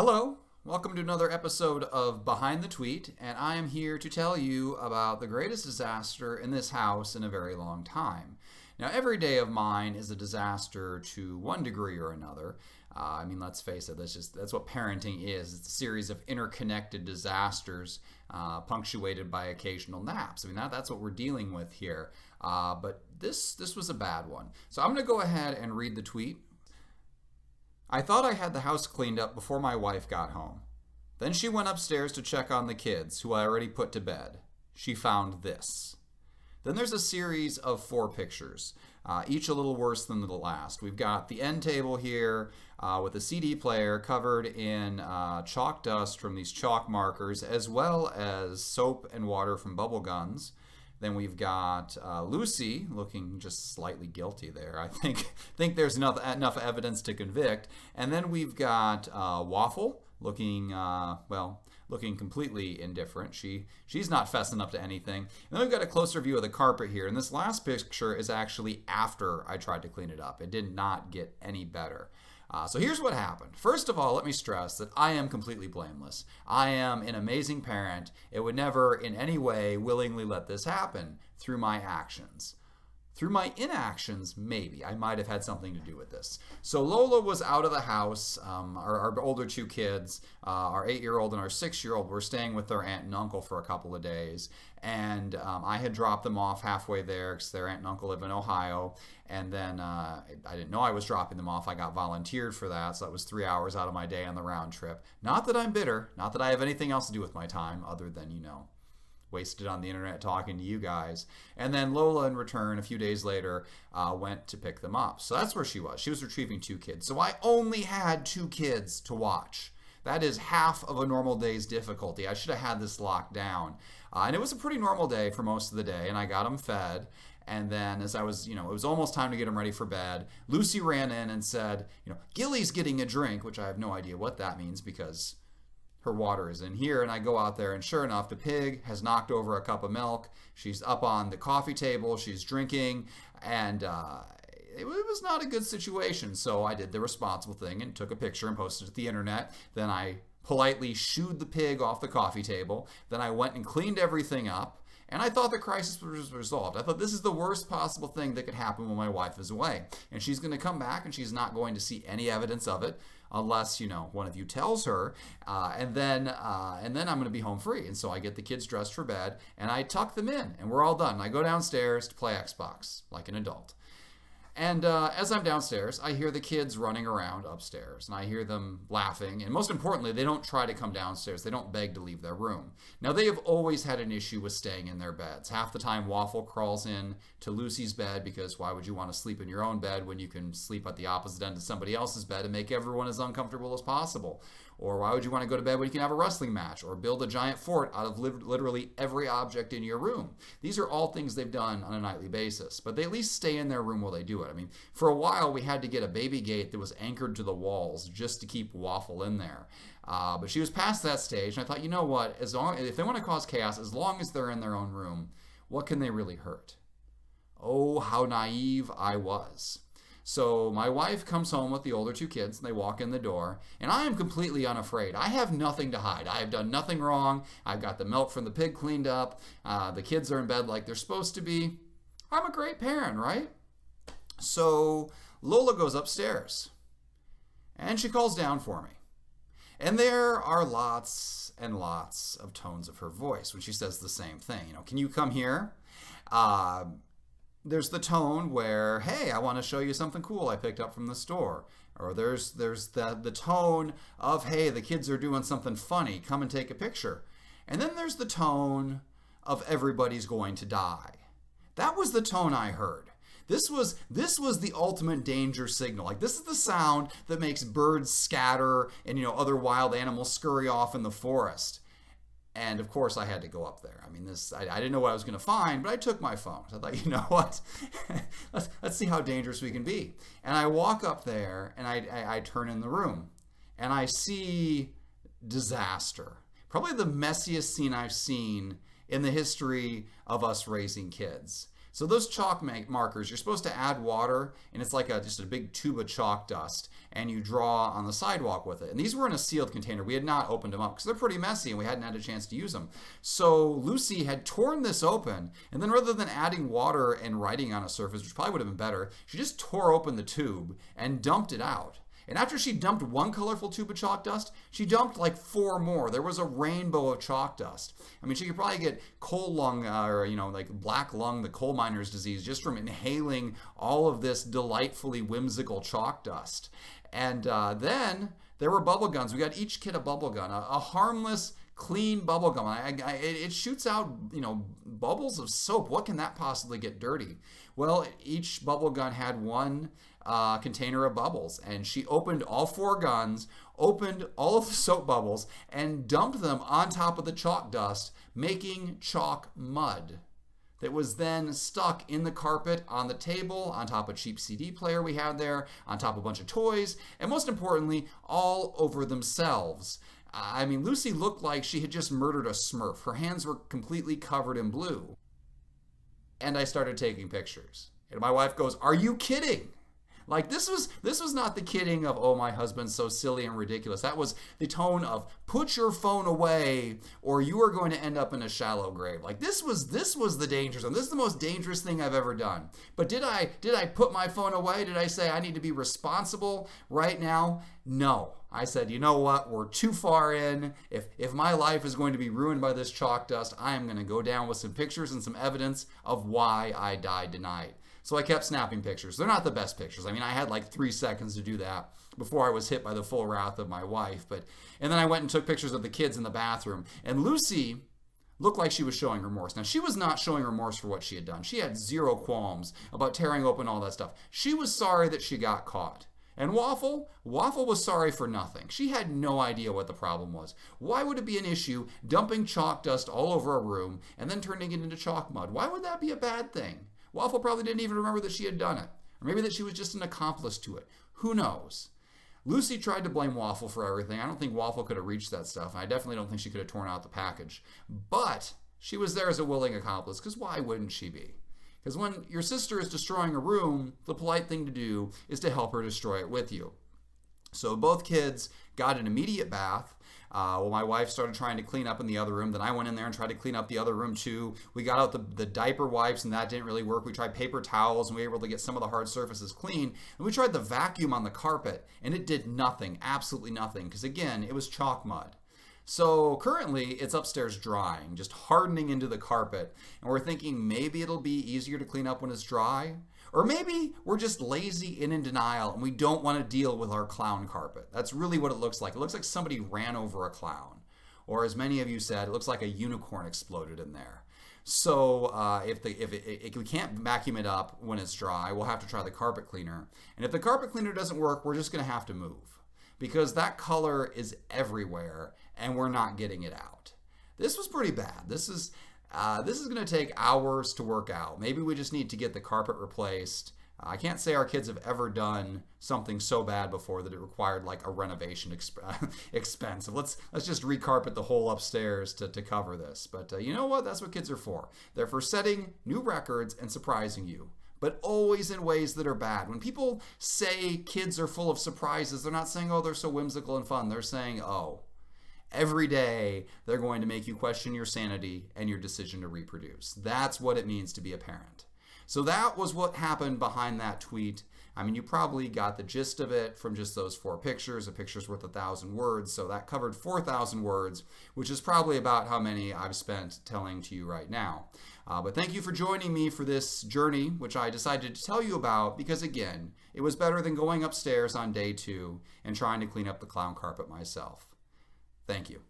Hello, welcome to another episode of Behind the Tweet, and I am here to tell you about the greatest disaster in this house in a very long time. Now, every day of mine is a disaster to one degree or another. Let's face it, that's what parenting is. It's a series of interconnected disasters punctuated by occasional naps. That's what we're dealing with here. But this was a bad one. So I'm going to go ahead and read the tweet. I thought I had the house cleaned up before my wife got home. Then she went upstairs to check on the kids, who I already put to bed. She found this. Then there's a series of 4 pictures, each a little worse than the last. We've got the end table here with a CD player covered in chalk dust from these chalk markers, as well as soap and water from bubble guns. Then we've got Lucy looking just slightly guilty there. I think there's enough evidence to convict. And then we've got Waffle looking looking completely indifferent. She's not fessing up to anything. And then we've got a closer view of the carpet here. And this last picture is actually after I tried to clean it up. It did not get any better. So here's what happened. First of all, let me stress that I am completely blameless. I am an amazing parent. It would never in any way willingly let this happen through my actions. Through my inactions, maybe. I might have had something to do with this. So Lola was out of the house. Our older 2 kids, our 8-year-old and our 6-year-old, were staying with their aunt and uncle for a couple of days. And I had dropped them off halfway there because their aunt and uncle live in Ohio. And then I didn't know I was dropping them off. I got volunteered for that. So that was 3 hours out of my day on the round trip. Not that I'm bitter. Not that I have anything else to do with my time other than, wasted on the internet talking to you guys. And then Lola, in return, a few days later, went to pick them up. So that's where she was. She was retrieving 2 kids. So I only had 2 kids to watch. That is half of a normal day's difficulty. I should have had this locked down. And it was a pretty normal day for most of the day, and I got them fed. And then as I was, it was almost time to get them ready for bed, Lucy ran in and said, Gilly's getting a drink, which I have no idea what that means because her water is in here. And I go out there, and sure enough, the pig has knocked over a cup of milk. She's up on the coffee table. She's drinking, and it was not a good situation. So I did the responsible thing and took a picture and posted it to the internet. Then I politely shooed the pig off the coffee table. Then I went and cleaned everything up. And I thought the crisis was resolved. I thought this is the worst possible thing that could happen when my wife is away. And she's going to come back and she's not going to see any evidence of it unless, one of you tells her. And then I'm going to be home free. And so I get the kids dressed for bed and I tuck them in and we're all done. I go downstairs to play Xbox like an adult. And as I'm downstairs, I hear the kids running around upstairs, and I hear them laughing. And most importantly, they don't try to come downstairs. They don't beg to leave their room. Now, they have always had an issue with staying in their beds. Half the time, Waffle crawls in to Lucy's bed because why would you want to sleep in your own bed when you can sleep at the opposite end of somebody else's bed and make everyone as uncomfortable as possible? Or why would you want to go to bed when you can have a wrestling match or build a giant fort out of literally every object in your room? These are all things they've done on a nightly basis, but they at least stay in their room while they do it. For a while, we had to get a baby gate that was anchored to the walls just to keep Waffle in there. But she was past that stage, and I thought, you know what? If they want to cause chaos, as long as they're in their own room, what can they really hurt? Oh, how naive I was. So my wife comes home with the older 2 kids, and they walk in the door, and I am completely unafraid. I have nothing to hide. I have done nothing wrong. I've got the milk from the pig cleaned up. The kids are in bed like they're supposed to be. I'm a great parent, right? So Lola goes upstairs, and she calls down for me. And there are lots and lots of tones of her voice when she says the same thing. Can you come here? There's the tone where, hey, I want to show you something cool I picked up from the store. Or there's the tone of, hey, the kids are doing something funny. Come and take a picture. And then there's the tone of everybody's going to die. That was the tone I heard. This was the ultimate danger signal. This is the sound that makes birds scatter and other wild animals scurry off in the forest. And of course I had to go up there. I didn't know what I was going to find, but I took my phone. So I thought, you know what? let's see how dangerous we can be. And I walk up there and I turn in the room and I see disaster. Probably the messiest scene I've seen in the history of us raising kids. So those chalk markers, you're supposed to add water, and it's like just a big tube of chalk dust, and you draw on the sidewalk with it. And these were in a sealed container. We had not opened them up because they're pretty messy, and we hadn't had a chance to use them. So Lucy had torn this open, and then rather than adding water and writing on a surface, which probably would have been better, she just tore open the tube and dumped it out. And after she dumped one colorful tube of chalk dust, she dumped like 4 more. There was a rainbow of chalk dust. I mean, she could probably get coal lung, or like black lung, the coal miner's disease, just from inhaling all of this delightfully whimsical chalk dust. And then there were bubble guns. We got each kid a bubble gun, a harmless, clean bubble gum. It shoots out, bubbles of soap. What can that possibly get dirty? Well, each bubble gun had one container of bubbles, and she opened all 4 guns, opened all of the soap bubbles, and dumped them on top of the chalk dust, making chalk mud that was then stuck in the carpet, on the table, on top of a cheap CD player we had there, on top of a bunch of toys, and most importantly, all over themselves. I mean, Lucy looked like she had just murdered a Smurf. Her hands were completely covered in blue. And I started taking pictures. And my wife goes, "Are you kidding?" Like, this was not the kidding of, "Oh, my husband's so silly and ridiculous." That was the tone of, "Put your phone away or you are going to end up in a shallow grave." Like, this was the danger zone. This is the most dangerous thing I've ever done. But did I put my phone away? Did I say I need to be responsible right now? No. I said, you know what? We're too far in. If my life is going to be ruined by this chalk dust, I am going to go down with some pictures and some evidence of why I died tonight. So I kept snapping pictures. They're not the best pictures. I mean, I had like 3 seconds to do that before I was hit by the full wrath of my wife. And then I went and took pictures of the kids in the bathroom. And Lucy looked like she was showing remorse. Now, she was not showing remorse for what she had done. She had 0 qualms about tearing open all that stuff. She was sorry that she got caught. And Waffle was sorry for nothing. She had no idea what the problem was. Why would it be an issue dumping chalk dust all over a room and then turning it into chalk mud? Why would that be a bad thing? Waffle probably didn't even remember that she had done it. Or maybe that she was just an accomplice to it. Who knows? Lucy tried to blame Waffle for everything. I don't think Waffle could have reached that stuff. I definitely don't think she could have torn out the package. But she was there as a willing accomplice, because why wouldn't she be? Because when your sister is destroying a room, the polite thing to do is to help her destroy it with you. So both kids got an immediate bath. Well, my wife started trying to clean up in the other room. Then I went in there and tried to clean up the other room too. We got out the diaper wipes, and that didn't really work. We tried paper towels, and we were able to get some of the hard surfaces clean. And we tried the vacuum on the carpet, and it did nothing, absolutely nothing, because again, it was chalk mud. So currently it's upstairs drying, just hardening into the carpet. And we're thinking maybe it'll be easier to clean up when it's dry. Or maybe we're just lazy and in denial and we don't want to deal with our clown carpet. That's really what it looks like. It looks like somebody ran over a clown. Or as many of you said, it looks like a unicorn exploded in there. So if we can't vacuum it up when it's dry, we'll have to try the carpet cleaner. And if the carpet cleaner doesn't work, we're just going to have to move. Because that color is everywhere and we're not getting it out. This was pretty bad. This is going to take hours to work out. Maybe we just need to get the carpet replaced. I can't say our kids have ever done something so bad before that it required like a renovation expense. Let's just recarpet the whole upstairs to cover this. But you know what? That's what kids are for. They're for setting new records and surprising you. But always in ways that are bad. When people say kids are full of surprises, they're not saying, oh, they're so whimsical and fun. They're saying, oh, every day they're going to make you question your sanity and your decision to reproduce. That's what it means to be a parent. So that was what happened behind that tweet. I mean, you probably got the gist of it from just those 4 pictures. A picture's worth 1,000 words, so that covered 4,000 words, which is probably about how many I've spent telling to you right now. But thank you for joining me for this journey, which I decided to tell you about because, again, it was better than going upstairs on day 2 and trying to clean up the clown carpet myself. Thank you.